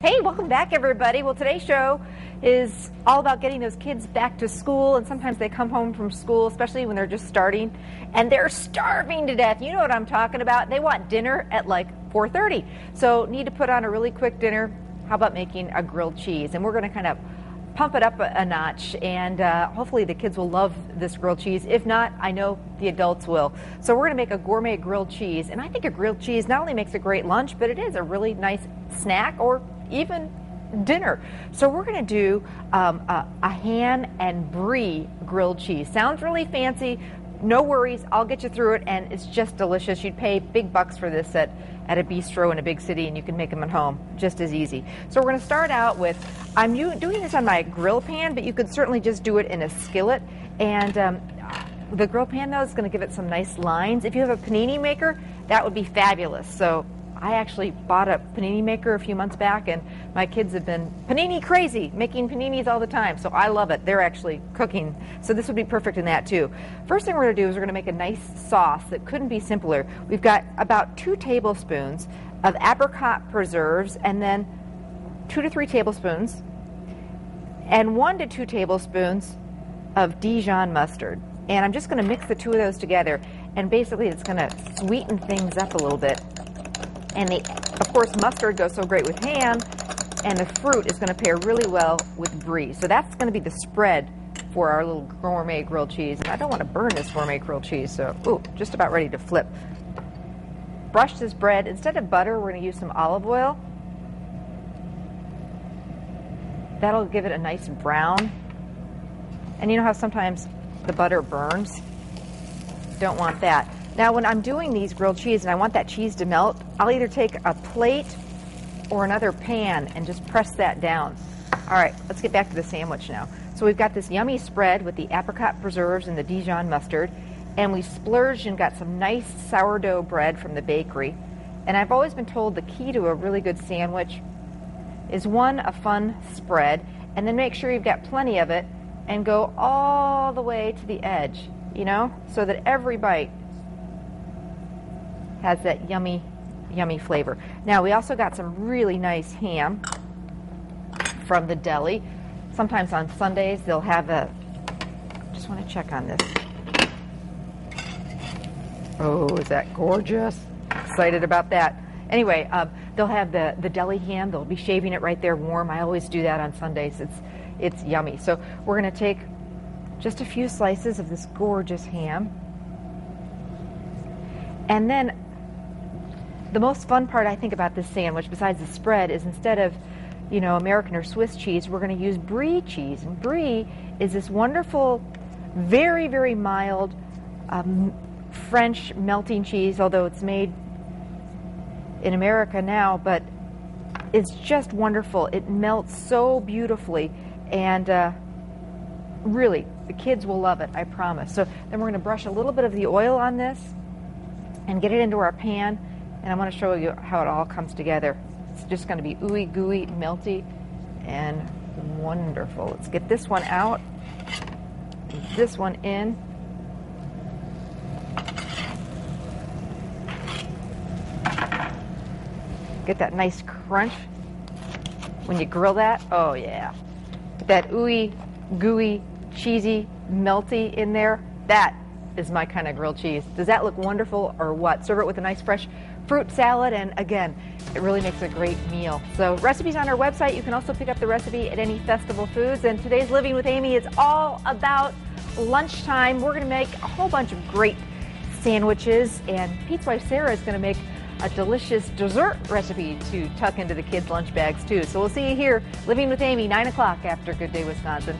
Hey, welcome back, everybody. Well, today's show is all about getting those kids back to school, and sometimes they come home from school, especially when they're just starting, and they're starving to death. You know what I'm talking about. They want dinner at like 4:30, so need to put on a really quick dinner. How about making a grilled cheese? And we're going to kind of pump it up a notch, and hopefully the kids will love this grilled cheese. If not, I know the adults will. So we're going to make a gourmet grilled cheese, and I think a grilled cheese not only makes a great lunch, but it is a really nice snack or even dinner. So we're going to do a ham and brie grilled cheese. Sounds really fancy. No worries, I'll get you through it, and it's just delicious. You'd pay big bucks for this at a bistro in a big city, and you can make them at home just as easy. So we're going to start out with, I'm doing this on my grill pan, but you could certainly just do it in a skillet. And the grill pan, though, is going to give it some nice lines. If you have a panini maker, that would be fabulous. So I actually bought a panini maker a few months back, and my kids have been panini crazy, making paninis all the time, so I love it. They're actually cooking, so this would be perfect in that too. First thing we're going to do is we're going to make a nice sauce that couldn't be simpler. We've got about 2 tablespoons of apricot preserves, and then 2 to 3 tablespoons, and 1 to 2 tablespoons of Dijon mustard. And I'm just going to mix the 2 of those together, and basically it's going to sweeten things up a little bit. And of course, mustard goes so great with ham, and the fruit is going to pair really well with brie. So that's going to be the spread for our little gourmet grilled cheese. And I don't want to burn this gourmet grilled cheese, so ooh, just about ready to flip. Brush this bread. Instead of butter, we're going to use some olive oil. That'll give it a nice brown. And you know how sometimes the butter burns? Don't want that. Now, when I'm doing these grilled cheese and I want that cheese to melt, I'll either take a plate or another pan and just press that down. All right, let's get back to the sandwich now. So we've got this yummy spread with the apricot preserves and the Dijon mustard, and we splurged and got some nice sourdough bread from the bakery. And I've always been told the key to a really good sandwich is, one, a fun spread, and then make sure you've got plenty of it and go all the way to the edge, you know, so that every bite has that yummy, yummy flavor. Now, we also got some really nice ham from the deli. Sometimes on Sundays, they'll have just want to check on this. Oh, is that gorgeous? Excited about that. Anyway, they'll have the deli ham. They'll be shaving it right there warm. I always do that on Sundays. It's yummy. So we're going to take just a few slices of this gorgeous ham. And then the most fun part, I think, about this sandwich, besides the spread, is instead of, you know, American or Swiss cheese, we're going to use Brie cheese. And Brie is this wonderful, very, very mild French melting cheese, although it's made in America now, but it's just wonderful. It melts so beautifully, and really, the kids will love it, I promise. So then we're going to brush a little bit of the oil on this and get it into our pan. And I want to show you how it all comes together. It's just going to be ooey gooey, melty, and wonderful. Let's get this one out, this one in. Get that nice crunch when you grill that. Oh yeah. Get that ooey gooey, cheesy, melty in there. That is my kind of grilled cheese. Does that look wonderful or what? Serve it with a nice fresh fruit salad, and again, it really makes a great meal. So recipes on our website. You can also pick up the recipe at any Festival Foods. And today's Living with Amy is all about lunchtime. We're going to make a whole bunch of great sandwiches, and Pete's wife Sarah is going to make a delicious dessert recipe to tuck into the kids' lunch bags too. So we'll see you here, Living with Amy, 9 o'clock after Good Day Wisconsin.